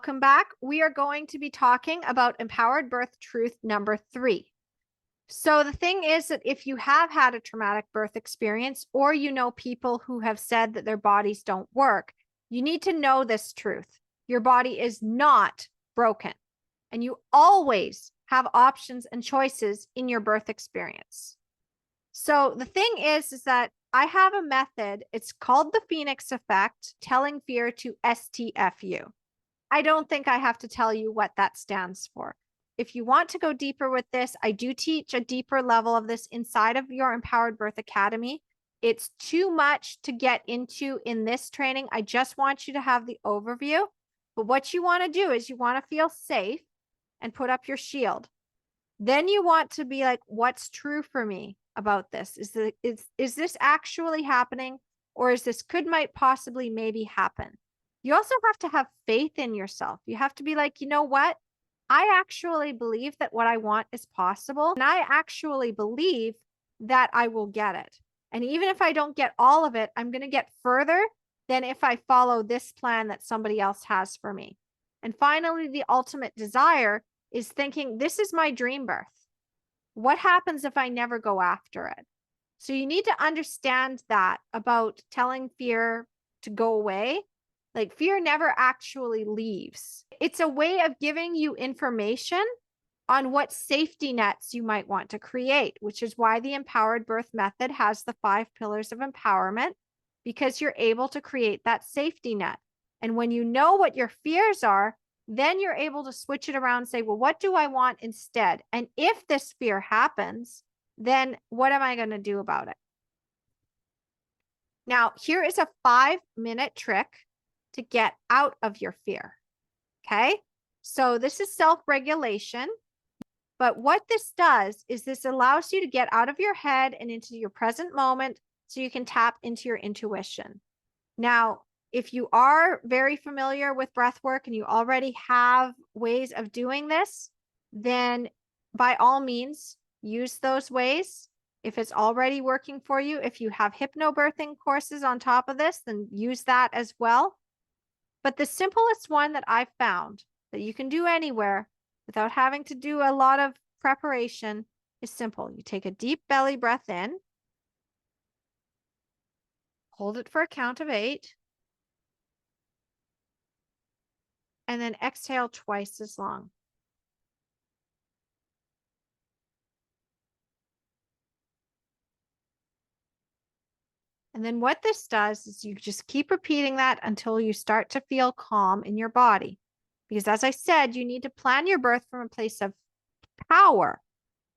Welcome back. We are going to be talking about empowered birth truth number 3. So the thing is that if you have had a traumatic birth experience, or you know people who have said that their bodies don't work, you need to know this truth. Your body is not broken, and you always have options and choices in your birth experience. So the thing is that I have a method. It's called the Phoenix effect, telling fear to STFU. I don't think I have to tell you what that stands for. If you want to go deeper with this, I do teach a deeper level of this inside of your Empowered Birth Academy. It's too much to get into in this training. I just want you to have the overview. But what you want to do is you want to feel safe and put up your shield. Then you want to be like, what's true for me about this? Is this actually happening? Or is this might possibly maybe happen? You also have to have faith in yourself. You have to be like, you know what? I actually believe that what I want is possible. And I actually believe that I will get it. And even if I don't get all of it, I'm going to get further than if I follow this plan that somebody else has for me. And finally, the ultimate desire is thinking, this is my dream birth. What happens if I never go after it? So you need to understand that about telling fear to go away. Like, fear never actually leaves. It's a way of giving you information on what safety nets you might want to create, which is why the Empowered Birth Method has the 5 pillars of empowerment, because you're able to create that safety net. And when you know what your fears are, then you're able to switch it around and say, well, what do I want instead? And if this fear happens, then what am I going to do about it? Now, here is a 5-minute trick to get out of your fear. Okay. So this is self-regulation. But what this does is this allows you to get out of your head and into your present moment so you can tap into your intuition. Now, if you are very familiar with breath work and you already have ways of doing this, then by all means, use those ways. If it's already working for you, if you have hypnobirthing courses on top of this, then use that as well. But the simplest one that I've found that you can do anywhere without having to do a lot of preparation is simple. You take a deep belly breath in, hold it for a count of 8, and then exhale twice as long. And then what this does is you just keep repeating that until you start to feel calm in your body. Because as I said, you need to plan your birth from a place of power,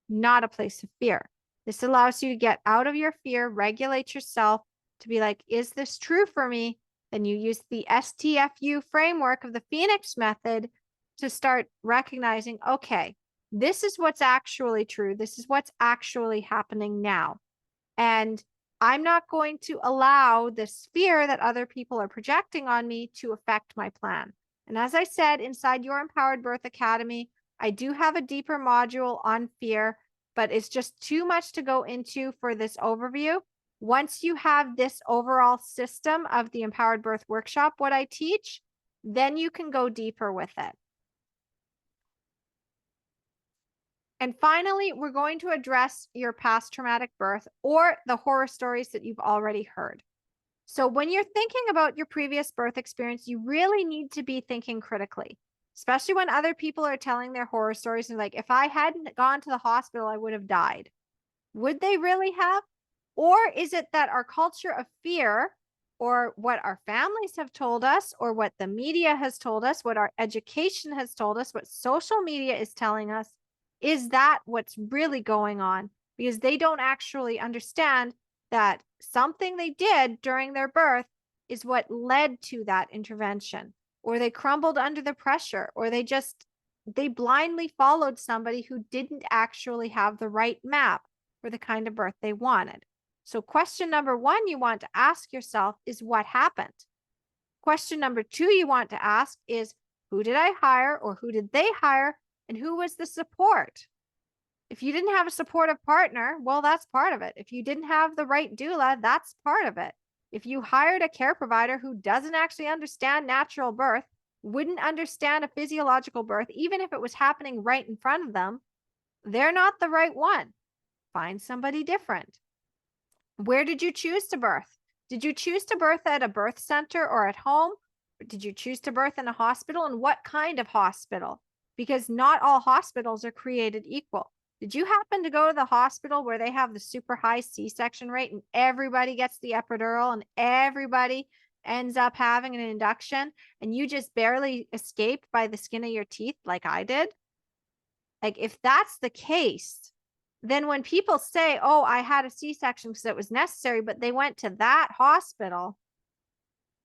not a place of fear. This allows you to get out of your fear, regulate yourself to be like, is this true for me? Then you use the STFU framework of the Phoenix method to start recognizing, okay, this is what's actually true. This is what's actually happening now. And I'm not going to allow this fear that other people are projecting on me to affect my plan. And as I said, inside your Empowered Birth Academy, I do have a deeper module on fear, but it's just too much to go into for this overview. Once you have this overall system of the Empowered Birth Workshop, what I teach, then you can go deeper with it. And finally, we're going to address your past traumatic birth or the horror stories that you've already heard. So when you're thinking about your previous birth experience, you really need to be thinking critically, especially when other people are telling their horror stories and like, if I hadn't gone to the hospital, I would have died. Would they really have? Or is it that our culture of fear, or what our families have told us, or what the media has told us, what our education has told us, what social media is telling us, is that what's really going on? Because they don't actually understand that something they did during their birth is what led to that intervention, or they crumbled under the pressure, or they blindly followed somebody who didn't actually have the right map for the kind of birth they wanted. So question number 1 you want to ask yourself is, what happened? Question number 2 you want to ask is, who did I hire, or who did they hire, and who was the support? If you didn't have a supportive partner, well, that's part of it. If you didn't have the right doula, that's part of it. If you hired a care provider who doesn't actually understand natural birth, wouldn't understand a physiological birth, even if it was happening right in front of them, they're not the right one. Find somebody different. Where did you choose to birth? Did you choose to birth at a birth center or at home? Or did you choose to birth in a hospital? And what kind of hospital? Because not all hospitals are created equal. Did you happen to go to the hospital where they have the super high C-section rate and everybody gets the epidural and everybody ends up having an induction and you just barely escaped by the skin of your teeth like I did? Like, if that's the case, then when people say, oh, I had a C-section because it was necessary, but they went to that hospital,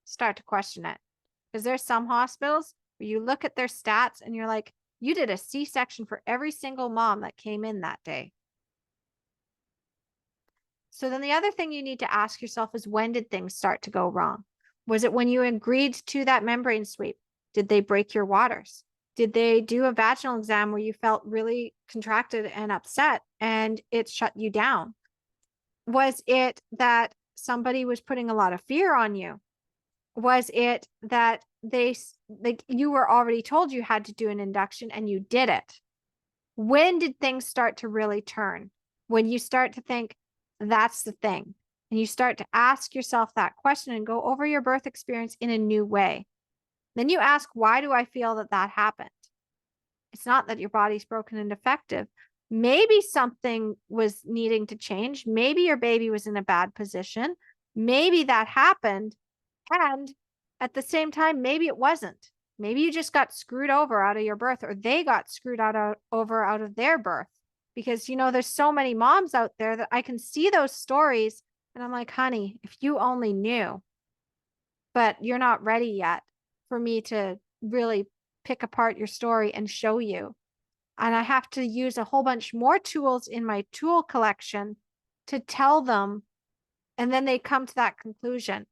start to question it. Because there's some hospitals where you look at their stats and you're like, you did a C-section for every single mom that came in that day. So then the other thing you need to ask yourself is, when did things start to go wrong? Was it when you agreed to that membrane sweep? Did they break your waters? Did they do a vaginal exam where you felt really contracted and upset and it shut you down? Was it that somebody was putting a lot of fear on you? Was it that you were already told you had to do an induction and you did it? When did things start to really turn? When you start to think that's the thing, and you start to ask yourself that question and go over your birth experience in a new way. Then you ask, why do I feel that that happened? It's not that your body's broken and defective. Maybe something was needing to change. Maybe your baby was in a bad position. Maybe that happened. And at the same time, maybe it wasn't. Maybe you just got screwed over out of your birth, or they got screwed over out of their birth. Because, you know, there's so many moms out there that I can see those stories and I'm like, honey, if you only knew, but you're not ready yet for me to really pick apart your story and show you. And I have to use a whole bunch more tools in my tool collection to tell them. And then they come to that conclusion.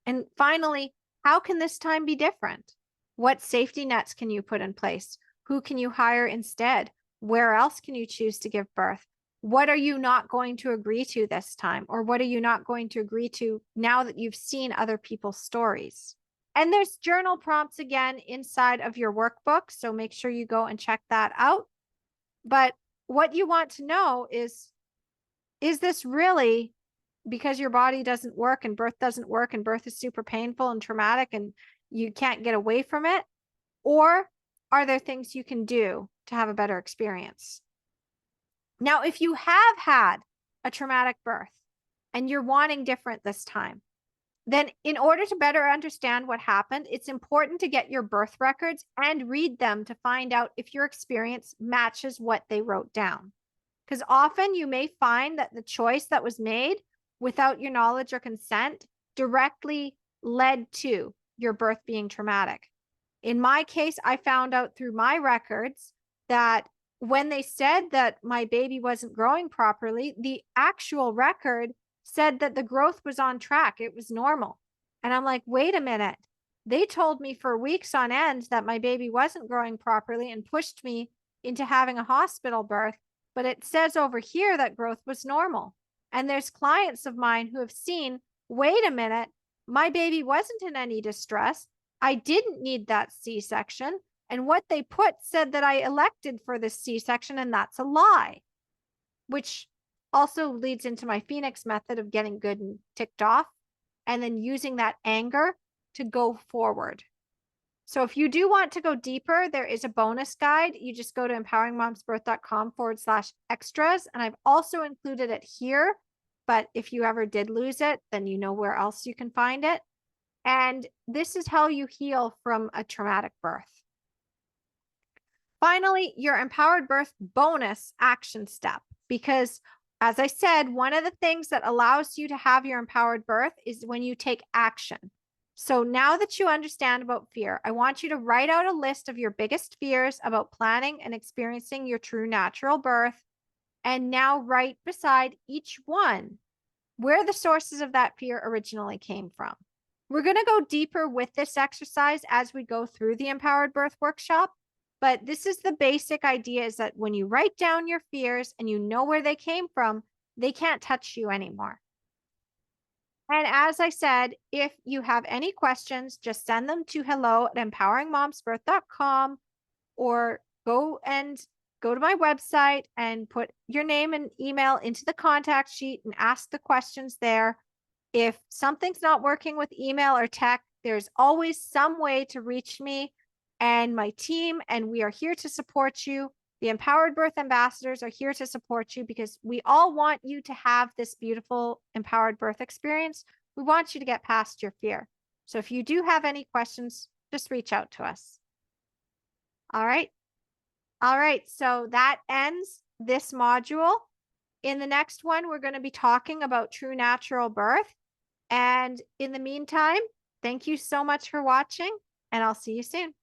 And finally, how can this time be different? What safety nets can you put in place? Who can you hire instead? Where else can you choose to give birth? What are you not going to agree to this time? Or what are you not going to agree to now that you've seen other people's stories? And there's journal prompts again inside of your workbook. So make sure you go and check that out. But what you want to know is this really because your body doesn't work and birth doesn't work and birth is super painful and traumatic and you can't get away from it? Or are there things you can do to have a better experience? Now, if you have had a traumatic birth and you're wanting different this time, then in order to better understand what happened, it's important to get your birth records and read them to find out if your experience matches what they wrote down. Because often you may find that the choice that was made without your knowledge or consent directly led to your birth being traumatic. In my case, I found out through my records that when they said that my baby wasn't growing properly, the actual record said that the growth was on track. It was normal. And I'm like, wait a minute. They told me for weeks on end that my baby wasn't growing properly and pushed me into having a hospital birth. But it says over here that growth was normal. And there's clients of mine who have seen, wait a minute, my baby wasn't in any distress. I didn't need that C-section. And what they put said that I elected for this C-section, and that's a lie, which also leads into my Phoenix method of getting good and ticked off and then using that anger to go forward. So if you do want to go deeper, there is a bonus guide. You just go to empoweringmomsbirth.com/extras. And I've also included it here. But if you ever did lose it, then you know where else you can find it. And this is how you heal from a traumatic birth. Finally, your empowered birth bonus action step, because as I said, one of the things that allows you to have your empowered birth is when you take action. So now that you understand about fear, I want you to write out a list of your biggest fears about planning and experiencing your true natural birth. And now write beside each one where the sources of that fear originally came from. We're going to go deeper with this exercise as we go through the Empowered Birth Workshop. But this is the basic idea, is that when you write down your fears and you know where they came from, they can't touch you anymore. And as I said, if you have any questions, just send them to hello@empoweringmomsbirth.com or go to my website and put your name and email into the contact sheet and ask the questions there. If something's not working with email or tech, there's always some way to reach me and my team, and we are here to support you. The Empowered Birth Ambassadors are here to support you because we all want you to have this beautiful empowered birth experience. We want you to get past your fear. So if you do have any questions, just reach out to us. All right. All right. So that ends this module. In the next one, we're going to be talking about true natural birth. And in the meantime, thank you so much for watching, and I'll see you soon.